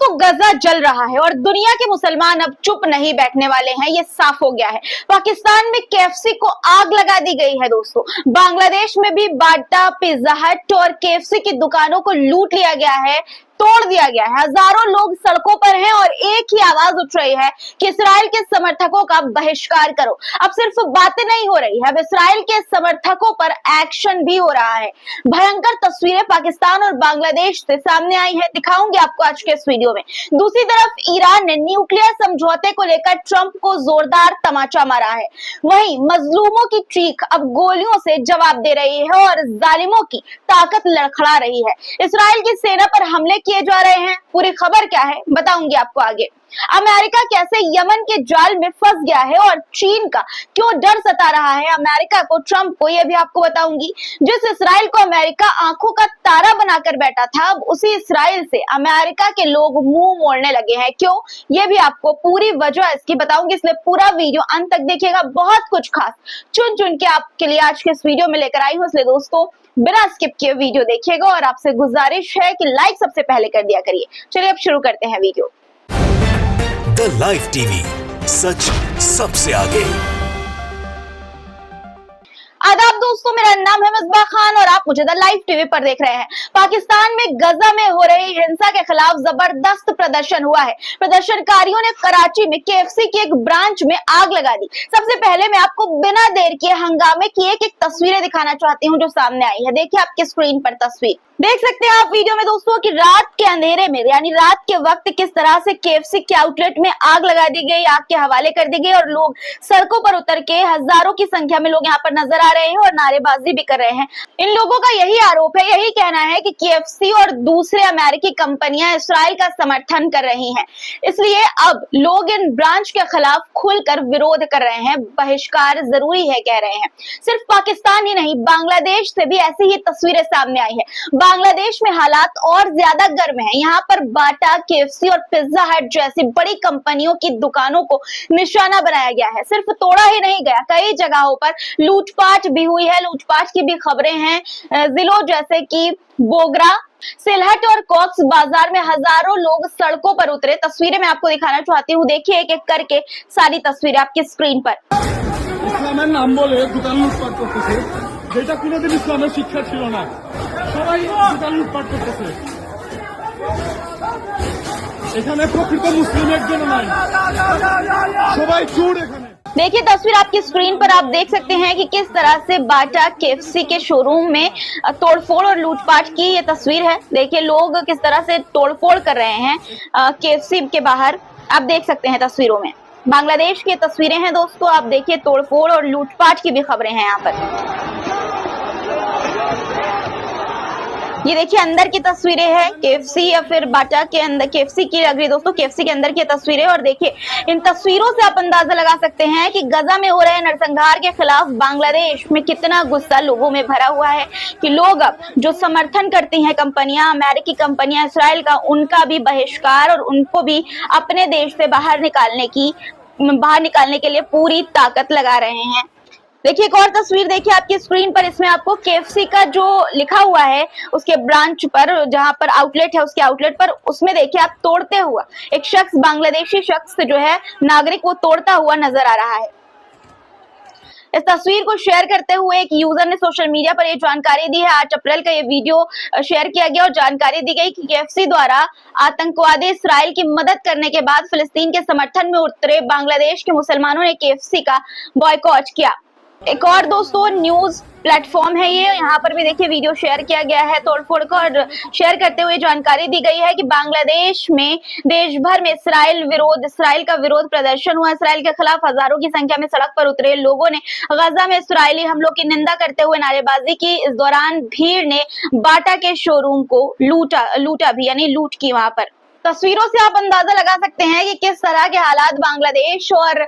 दोस्तों गजा जल रहा है और दुनिया के मुसलमान अब चुप नहीं बैठने वाले हैं, ये साफ हो गया है। पाकिस्तान में केएफसी को आग लगा दी गई है दोस्तों। बांग्लादेश में भी बाटा, पिज्जा हट और केएफसी की दुकानों को लूट लिया गया है, तोड़ दिया गया है। हजारों लोग सड़कों पर हैं और एक ही आवाज उठ रही है कि इस्राएल के समर्थकों का बहिष्कार करो। अब सिर्फ बातें नहीं हो रही है, अब इस्राएल के समर्थकों पर एक्शन भी हो रहा है। भयंकर तस्वीरें पाकिस्तान और बांग्लादेश से सामने आई है, दिखाऊंगी आपको आज के इस वीडियो में। दूसरी तरफ ईरान ने न्यूक्लियर समझौते को लेकर ट्रंप को जोरदार तमाचा मारा है। वहीं मजलूमों की चीख अब गोलियों से जवाब दे रही है और जालिमों की ताकत लड़खड़ा रही है। इस्राएल की सेना पर हमले किए जा रहे हैं। पूरी खबर क्या है बताऊंगी आपको आगे। अमेरिका कैसे यमन के जाल में फंस गया है और चीन का क्यों डर सता रहा है अमेरिका को, ट्रंप को, यह भी आपको बताऊंगी। जिस इस्राएल को अमेरिका आंखों का तारा बनाकर बैठा था, अब उसी इस्राएल से अमेरिका के लोग मुंह मोड़ने लगे हैं। क्यों, यह भी आपको पूरी वजह इसकी बताऊंगी, इसलिए पूरा वीडियो अंत तक देखिएगा। बहुत कुछ खास चुन चुन के आपके लिए आज के इस वीडियो में लेकर आई हूं, इसलिए दोस्तों बिना स्किप किए वीडियो देखिएगा और आपसे गुजारिश है कि लाइक सबसे पहले कर दिया करिए। चलिए अब शुरू करते हैं वीडियो। द लाइव टीवी, सच सबसे आगे। आदाब दोस्तों, मेरा नाम है मिसबा खान और आप मुझे द लाइव टीवी पर देख रहे हैं। पाकिस्तान में गजा में हो रही हिंसा के खिलाफ जबरदस्त प्रदर्शन हुआ है। प्रदर्शनकारियों ने कराची में केएफसी की एक ब्रांच में आग लगा दी। सबसे पहले मैं आपको बिना देर किए हंगामे की एक तस्वीरें दिखाना चाहती हूँ जो सामने आई है। देखिए आपकी स्क्रीन पर तस्वीर देख सकते हैं आप वीडियो में दोस्तों कि रात के अंधेरे में यानी रात के वक्त किस तरह से केएफसी के आउटलेट में आग लगा दी गई, आग के हवाले कर दी गई और लोग सड़कों पर उतर के हजारों की संख्या में लोग यहाँ पर नजर आ रहे हैं और नारेबाजी भी कर रहे हैं। इन लोगों का यही आरोप है, यही कहना है कि केएफसी और दूसरे अमेरिकी कंपनियां इस्राएल का समर्थन कर रही हैं, इसलिए अब लोग इन ब्रांच के खिलाफ खुलकर विरोध कर रहे हैं। बहिष्कार जरूरी है कह रहे हैं। सिर्फ पाकिस्तान ही नहीं, बांग्लादेश से भी ऐसी ही तस्वीरें सामने आई है। बांग्लादेश में हालात और ज्यादा गर्म है। यहाँ पर बाटा, केएफसी और पिज्जा हट जैसी बड़ी कंपनियों की दुकानों को निशाना बनाया गया है। सिर्फ तोड़ा ही नहीं गया, कई जगहों पर लूटपाट भी हुई है। लूटपाट की भी खबरें हैं। जिलों जैसे कि बोगरा, सिलहट और कॉक्स बाजार में हजारों लोग सड़कों पर उतरे। तस्वीरें मैं आपको दिखाना चाहती हूँ, देखिए एक एक करके सारी तस्वीरें आपकी स्क्रीन पर। ইসলামের নাম বলে দোকান লুটপাট করতেছে, যেটা কোনোদিন ইসলামের শিক্ষা ছিল না। সবাই দোকান লুটপাট করতেছে। এখানে প্রকৃত মুসলিম একজন নাই, সবাই চোর। এখানে देखिए तस्वीर आपकी स्क्रीन पर आप देख सकते हैं कि किस तरह से बाटा, केएफसी के शोरूम में तोड़फोड़ और लूटपाट की ये तस्वीर है। देखिए लोग किस तरह से तोड़फोड़ कर रहे हैं केएफसी के बाहर, आप देख सकते हैं तस्वीरों में। बांग्लादेश की तस्वीरें हैं दोस्तों, आप देखिए तोड़फोड़ और लूटपाट की भी खबरें हैं यहाँ पर। ये देखिए अंदर की तस्वीरें हैं केएफसी या फिर बाटा के अंदर, केएफसी की लग रही दोस्तों, केएफसी के अंदर की तस्वीरें। और देखिए इन तस्वीरों से आप अंदाजा लगा सकते हैं कि गजा में हो रहे नरसंहार के खिलाफ बांग्लादेश में कितना गुस्सा लोगों में भरा हुआ है कि लोग अब जो समर्थन करती हैं कंपनियां, अमेरिकी कंपनियां इस्राएल का, उनका भी बहिष्कार और उनको भी अपने देश से बाहर निकालने के लिए पूरी ताकत लगा रहे हैं। देखिए एक और तस्वीर देखिए आपकी स्क्रीन पर, इसमें आपको केएफसी का जो लिखा हुआ है उसके ब्रांच पर, जहां पर आउटलेट है उसके आउटलेट पर, उसमें देखिए आप तोड़ते हुआ एक शख्स, बांग्लादेशी शख्स जो है नागरिक, वो तोड़ता हुआ नजर आ रहा है। इस तस्वीर को शेयर करते हुए एक यूजर ने सोशल मीडिया पर ये जानकारी दी है। 8 अप्रैल का ये वीडियो शेयर किया गया और जानकारी दी गई कि केएफसी द्वारा आतंकवादी इस्राएल की मदद करने के बाद फिलिस्तीन के समर्थन में उतरे बांग्लादेश के मुसलमानों ने केएफसी का बॉयकॉट किया। एक और दोस्तों न्यूज प्लेटफॉर्म है ये, यहाँ पर भी देखिए वीडियो शेयर किया गया है तोड़फोड़ का, और शेयर करते हुए जानकारी दी गई है कि बांग्लादेश में देश भर में इस्राएल का विरोध प्रदर्शन हुआ। इस्राएल के खिलाफ हजारों की संख्या में सड़क पर उतरे लोगों ने गजा में इस्राएली हमलों की निंदा करते हुए नारेबाजी की। इस दौरान भीड़ ने बाटा के शोरूम को लूटा भी, यानी लूट की वहां पर। तस्वीरों से आप अंदाजा लगा सकते हैं कि किस तरह के हालात बांग्लादेश और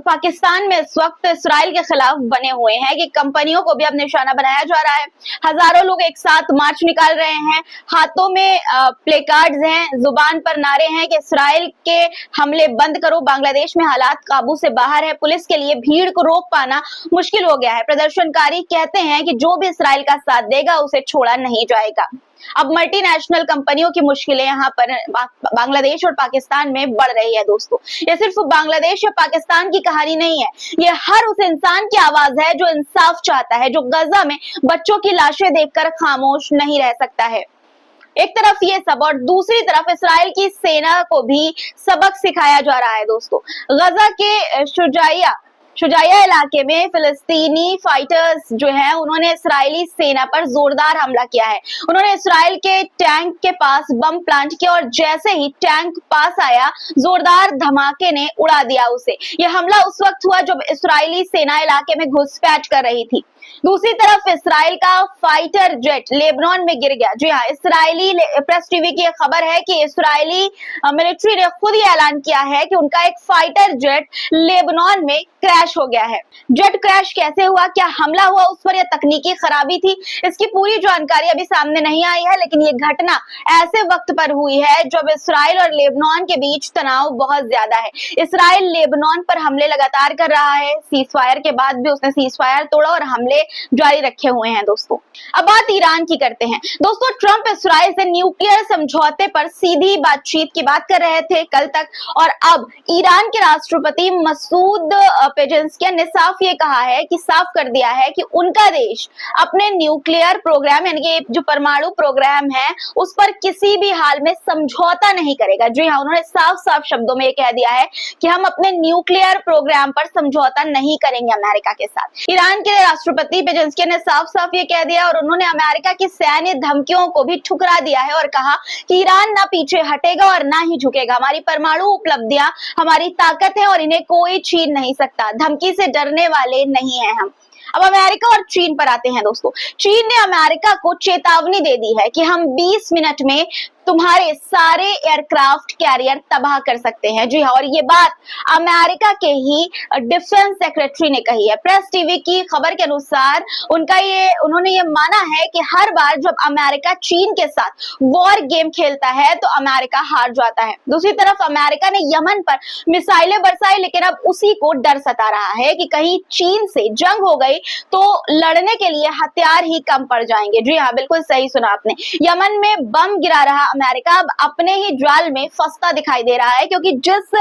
पाकिस्तान में इस वक्त इस्राएल के खिलाफ बने हुए हैं कि कंपनियों को भी अब निशाना बनाया जा रहा है। हजारों लोग एक साथ मार्च निकाल रहे हैं, हाथों में प्लेकार्ड्स हैं, जुबान पर नारे हैं कि इस्राएल के हमले बंद करो। बांग्लादेश में हालात काबू से बाहर है, पुलिस के लिए भीड़ को रोक पाना मुश्किल हो गया है। प्रदर्शनकारी कहते हैं कि जो भी इस्राएल का साथ देगा उसे छोड़ा नहीं जाएगा। अब मल्टीनेशनल कंपनियों की मुश्किलें यहाँ पर बांग्लादेश और पाकिस्तान में बढ़ रही है दोस्तों। ये सिर्फ बांग्लादेश या पाकिस्तान की कहानी नहीं है, ये हर उस इंसान की आवाज है जो इंसाफ चाहता है, जो गजा में बच्चों की लाशें देखकर खामोश नहीं रह सकता है। एक तरफ ये सब और दूसरी तरफ इस्राएल की सेना को भी सबक सिखाया जा रहा है दोस्तों। गजा के शुजाइया इलाके में फिलिस्तीनी फाइटर्स जो हैं उन्होंने इस्राएली सेना पर जोरदार हमला किया है। उन्होंने इस्राएल के टैंक के पास बम प्लांट किया और जैसे ही टैंक पास आया जोरदार धमाके ने उड़ा दिया उसे। यह हमला उस वक्त हुआ जब इस्राएली सेना इलाके में घुसपैठ कर रही थी। दूसरी तरफ इस्राएल का फाइटर जेट लेबनान में गिर गया। जी हाँ, इस्राएली प्रेस टीवी की खबर है कि इस्राएली मिलिट्री ने खुद ही ऐलान किया है कि उनका एक फाइटर जेट लेबनान में क्रैश हो गया है। जेट क्रैश कैसे हुआ, क्या हमला हुआ उस पर या तकनीकी खराबी थी, इसकी पूरी जानकारी अभी सामने नहीं आई है, लेकिन ये घटना ऐसे वक्त पर हुई है जब इस्राएल और लेबनान के बीच तनाव बहुत ज्यादा है। इस्राएल लेबनान पर हमले लगातार कर रहा है, सीज फायर के बाद भी उसने सीज फायर तोड़ा और हमले जारी रखे हुए हैं दोस्तों। अब बात ईरान की करते हैं दोस्तों। ट्रंप इस्राएल से न्यूक्लियर समझौते पर सीधी बातचीत की बात कर रहे थे कल तक, और अब ईरान के राष्ट्रपति मसूद पेजेस्कियन ने साफ ये कहा है कि साफ कर दिया है कि उनका देश अपने न्यूक्लियर प्रोग्राम यानी कि जो परमाणु प्रोग्राम है उस पर किसी भी हाल में समझौता नहीं करेगा। जी हाँ, उन्होंने साफ साफ शब्दों में ये कह दिया है कि हम अपने न्यूक्लियर प्रोग्राम पर समझौता नहीं करेंगे अमेरिका के साथ। ईरान के राष्ट्रपति पेजेस्कियन ने साफ साफ ये कह दिया और उन्होंने अमेरिका की सैन्य धमकियों को भी ठुकरा दिया है और कहा कि ईरान ना पीछे हटेगा और ना ही झुकेगा। हमारी परमाणु उपलब्धियां हमारी ताकत है और इन्हें कोई छीन नहीं सकता। धमकी से डरने वाले नहीं हैं हम। अब अमेरिका और चीन पर आते हैं दोस्तों। चीन ने अमेरिका को चेतावनी दे दी है कि हम 20 मिनट में तुम्हारे सारे एयरक्राफ्ट कैरियर तबाह कर सकते हैं। जी हाँ, और ये बात अमेरिका के ही डिफेंस सेक्रेटरी ने कही है। प्रेस टीवी की खबर के अनुसार उन्होंने ये माना है कि हर बार जब अमेरिका चीन के साथ वॉर गेम खेलता है तो अमेरिका हार जाता है। दूसरी तरफ अमेरिका ने यमन पर मिसाइलें बरसाई, लेकिन अब उसी को डर सता रहा है कि कहीं चीन से जंग हो गई तो लड़ने के लिए हथियार ही कम पड़ जाएंगे। जी हाँ, बिल्कुल सही सुना आपने। यमन में बम गिरा रहा अमेरिका अब अपने ही जाल में फंसता दिखाई दे रहा है, क्योंकि जिस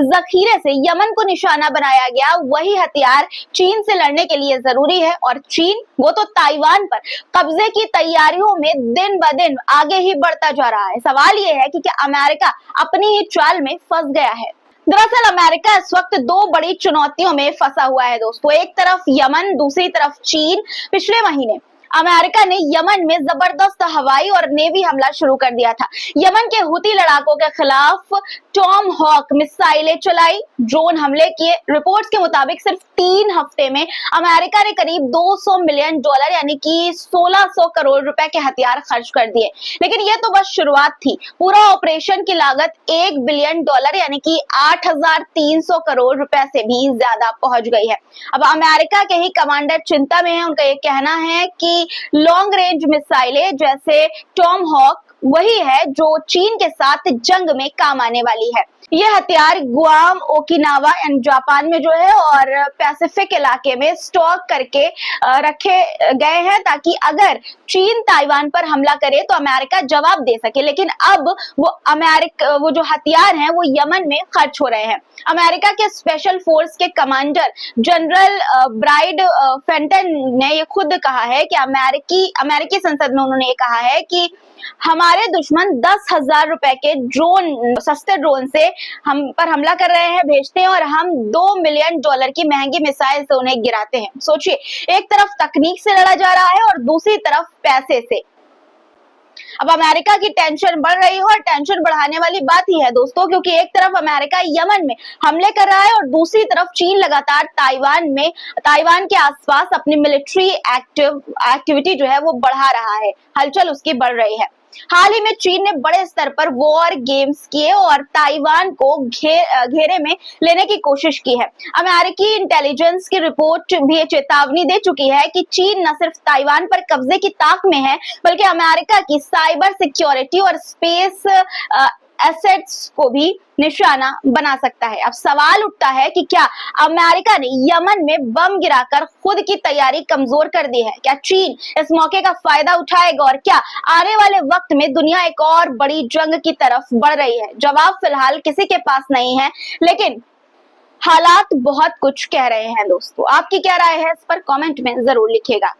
जखीरे से यमन को निशाना बनाया गया वही हथियार चीन से लड़ने के लिए जरूरी है, और चीन वो तो ताइवान पर कब्जे की तैयारियों में दिन ब दिन आगे ही बढ़ता जा रहा है। सवाल ये है कि क्या अमेरिका अपनी ही चाल में फंस गया है। दरअसल अमेरिका इस वक्त दो बड़ी चुनौतियों में फंसा हुआ है दोस्तों। एक तरफ यमन, दूसरी तरफ चीन। पिछले महीने अमेरिका ने यमन में जबरदस्त हवाई और नेवी हमला शुरू कर दिया था। यमन के हुती लड़ाकों के खिलाफ टॉम हॉक मिसाइलें चलाई, ड्रोन हमले किए। रिपोर्ट्स के मुताबिक सिर्फ 3 हफ्ते में अमेरिका ने करीब $200 मिलियन यानी कि 1600 करोड़ रुपए के हथियार खर्च कर दिए। लेकिन यह तो बस शुरुआत थी। पूरा ऑपरेशन की लागत $1 बिलियन यानी कि 8300 करोड़ रुपए से भी ज्यादा पहुंच गई है। अब अमेरिका के ही कमांडर चिंता में है। उनका ये कहना है कि लॉन्ग रेंज मिसाइलें जैसे टॉम हॉक वही है जो चीन के साथ जंग में काम आने वाली है। ये हथियार गुआम, ओकिनावा एंड जापान में जो है और पैसिफिक इलाके में स्टॉक करके रखे गए हैं, ताकि अगर चीन ताइवान पर हमला करे तो अमेरिका जवाब दे सके। लेकिन अब वो जो हथियार हैं वो यमन में खर्च हो रहे हैं। अमेरिका के स्पेशल फोर्स के कमांडर जनरल ब्राइड फेंटन ने ये खुद कहा है कि अमेरिकी संसद में उन्होंने ये कहा है कि हमारे दुश्मन 10,000 रुपए के सस्ते ड्रोन से हम पर हमला कर रहे हैं, भेजते हैं, और हम $2 मिलियन की महंगी मिसाइल से उन्हें गिराते हैं। सोचिए, एक तरफ तकनीक से लड़ा जा रहा है और दूसरी तरफ पैसे से। अब अमेरिका की टेंशन बढ़ रही है और टेंशन बढ़ाने वाली बात ही है दोस्तों, क्योंकि एक तरफ अमेरिका यमन में हमले कर रहा है और दूसरी तरफ चीन लगातार ताइवान के आसपास अपनी मिलिट्री एक्टिविटी जो है वो बढ़ा रहा है। हलचल उसकी बढ़ रही है। हाल ही में चीन ने बड़े स्तर पर वॉर गेम्स किए और ताइवान को घेरे में लेने की कोशिश की है। अमेरिकी इंटेलिजेंस की रिपोर्ट भी चेतावनी दे चुकी है कि चीन न सिर्फ ताइवान पर कब्जे की ताक में है, बल्कि अमेरिका की साइबर सिक्योरिटी और स्पेस एसेट्स को भी निशाना बना सकता है। अब सवाल उठता है कि क्या अमेरिका ने यमन में बम गिराकर खुद की तैयारी कमजोर कर दी है? क्या चीन इस मौके का फायदा उठाएगा और क्या आने वाले वक्त में दुनिया एक और बड़ी जंग की तरफ बढ़ रही है? जवाब फिलहाल किसी के पास नहीं है, लेकिन हालात बहुत कुछ कह रहे हैं। दोस्तों, आपकी क्या राय है इस पर कमेंट में जरूर लिखिएगा।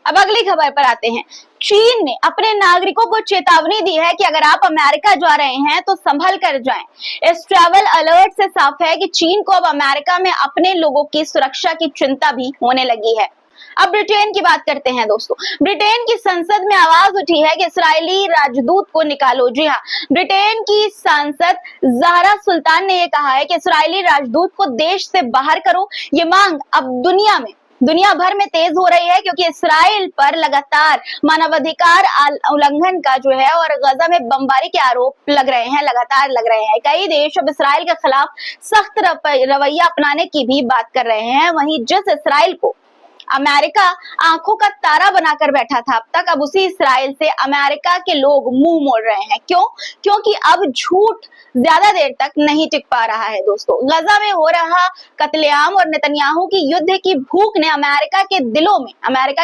अब अगली खबर पर आते हैं। चीन ने अपने नागरिकों को चेतावनी दी है कि अगर आप अमेरिका जा रहे हैं तो संभल कर जाएं। इस ट्रैवल अलर्ट से साफ है कि चीन को अब अमेरिका में अपने लोगों की सुरक्षा की चिंता भी होने लगी है। अब ब्रिटेन की बात करते हैं। दोस्तों, ब्रिटेन की संसद में आवाज उठी है कि इस्राएली राजदूत को निकालो। जी हाँ, ब्रिटेन की सांसद ज़हरा सुल्तान ने यह कहा है कि इस्राएली राजदूत को देश से बाहर करो। ये मांग अब दुनिया भर में तेज हो रही है, क्योंकि इस्राइल पर लगातार मानवाधिकार उल्लंघन का जो है और गजा में बमबारी के आरोप लगातार लग रहे हैं। कई देश अब इस्राइल के खिलाफ सख्त रवैया अपनाने की भी बात कर रहे हैं। वहीं जिस इस्राइल को अमेरिका आंखों का तारा बनाकर बैठा था अब तक, अब उसी इस्राइल से अमेरिका के लोग मुंह मोड़ रहे हैं। क्यों? क्योंकि अब झूठ ज्यादा देर तक नहीं टिक पा रहा है। दोस्तों, गजा में हो रहा कत्लेआम और नेतन्याहू की युद्ध की भूख ने अमेरिका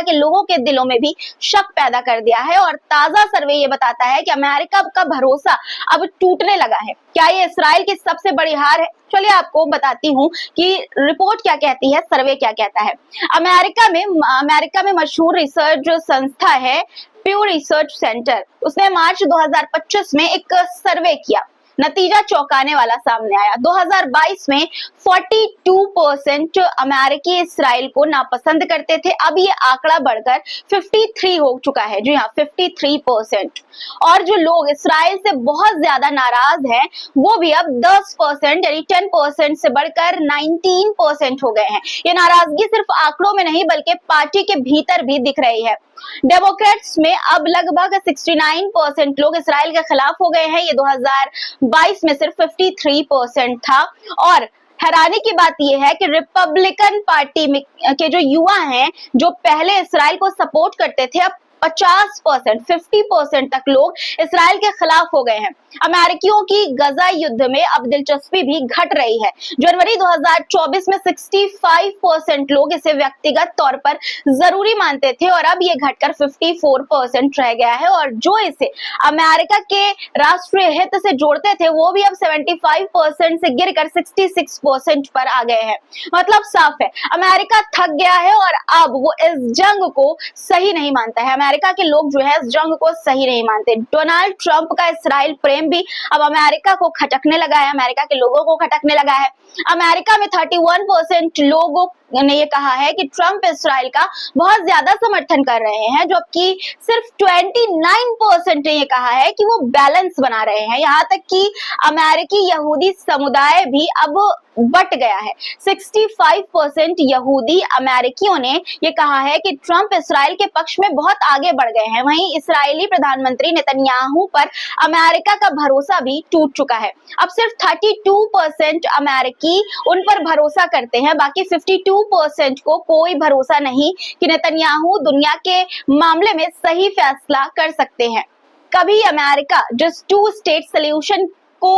के लोगों के दिलों में भी शक पैदा कर दिया है और ताजा सर्वे ये बताता है कि अमेरिका का भरोसा अब टूटने लगा है। क्या ये इस्राइल की सबसे बड़ी हार है? चलिए आपको बताती हूँ कि रिपोर्ट क्या कहती है, सर्वे क्या कहता है। अमेरिका में मशहूर रिसर्च संस्था है प्यू रिसर्च सेंटर, उसने मार्च 2025 में एक सर्वे किया। नतीजा चौंकाने वाला सामने आया। 2022 में 42% अमेरिकी इस्राइल को नापसंद करते थे। अब ये आंकड़ा बढ़कर 53 हो चुका है। जी हाँ, 53%। और जो लोग इस्राइल से बहुत ज्यादा नाराज हैं, वो भी अब 10% यानी 10% से बढ़कर 19% हो गए हैं। ये नाराजगी सिर्फ आंकड़ों में नहीं, बल्कि पार्टी के भीतर भी दिख रही है। डेमोक्रेट्स में अब लगभग 69% लोग इस्राइल के खिलाफ हो गए हैं। ये 2022 में सिर्फ 53% था। और हैरानी की बात यह है कि रिपब्लिकन पार्टी में के जो युवा हैं, जो पहले इस्राइल को सपोर्ट करते थे, अब 50% तक लोग इस्राइल के खिलाफ हो गए हैं। अमेरिकियों की गजा युद्ध में अब दिलचस्पी भी घट रही है। जनवरी 2024 में 65% लोग इसे व्यक्तिगत तौर पर जरूरी मानते थे और अब ये घटकर 54% रह गया है। और जो इसे अमेरिका के राष्ट्रीय हित से जोड़ते थे, वो भी अब 75% से गिरकर 66% पर आ गए हैं। मतलब साफ है, अमेरिका थक गया है और अब वो इस जंग को सही नहीं मानता है। अमेरिका के लोग जो है इस जंग को सही नहीं मानते। डोनाल्ड ट्रंप का इस्राइल प्रेम भी अब अमेरिका को खटकने लगा है, अमेरिका के लोगों को खटकने लगा है। अमेरिका में 31% लोगों ने ये कहा है कि ट्रंप इस्राइल का बहुत ज्यादा समर्थन कर रहे हैं, जबकि सिर्फ 29% ने ये कहा है कि वो बैलेंस बना रहे हैं। यहाँ तक कि अमेरिकी यहूदी समुदाय भी अब बट गया है। 65% यहूदी अमेरिकियों ने ये कहा है कि ट्रंप इस्राइल के पक्ष में बहुत आगे बढ़ गए हैं। वहीं इस्राएली प्रधानमंत्री नेतन्याहू पर अमेरिका का भरोसा भी टूट चुका है। अब सिर्फ 32% अमेरिकी उन पर भरोसा करते हैं, बाकी 52% को कोई भरोसा नहीं कि नेतन्याहू दुनिया के मामले में सही फैसला कर सकते हैं। कभी अमेरिका जिस 2 स्टेट सॉल्यूशन को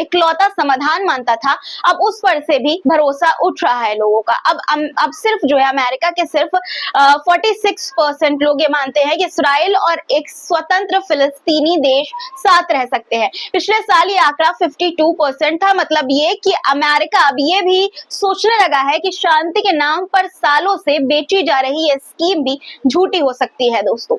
इकलौता समाधान मानता था, अब उस पर से भी भरोसा उठ रहा है लोगों का। अब सिर्फ जो है अमेरिका के सिर्फ 46% लोग ये मानते हैं कि इस्राइल और एक स्वतंत्र फिलिस्तीनी देश साथ रह सकते हैं। पिछले साल ये आंकड़ा 52% था। मतलब ये कि अमेरिका अब ये भी सोचने लगा है कि शांति के नाम पर सालों से बेची जा रही ये स्कीम भी झूठी हो सकती है। दोस्तों,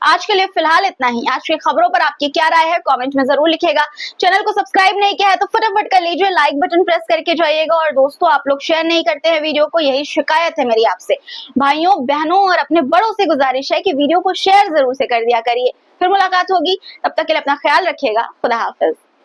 आज के लिए फिलहाल इतना ही। आज की खबरों पर आपकी क्या राय है कमेंट में जरूर लिखिएगा। चैनल को सब्सक्राइब नहीं किया है तो फटाफट कर लीजिए, लाइक बटन प्रेस करके जाइएगा। और दोस्तों, आप लोग शेयर नहीं करते हैं वीडियो को, यही शिकायत है मेरी आपसे। भाइयों बहनों और अपने बड़ों से गुजारिश है कि वीडियो को शेयर जरूर से कर दिया करिए। फिर मुलाकात होगी, तब तक के लिए अपना ख्याल रखिएगा। खुदा हाफिज।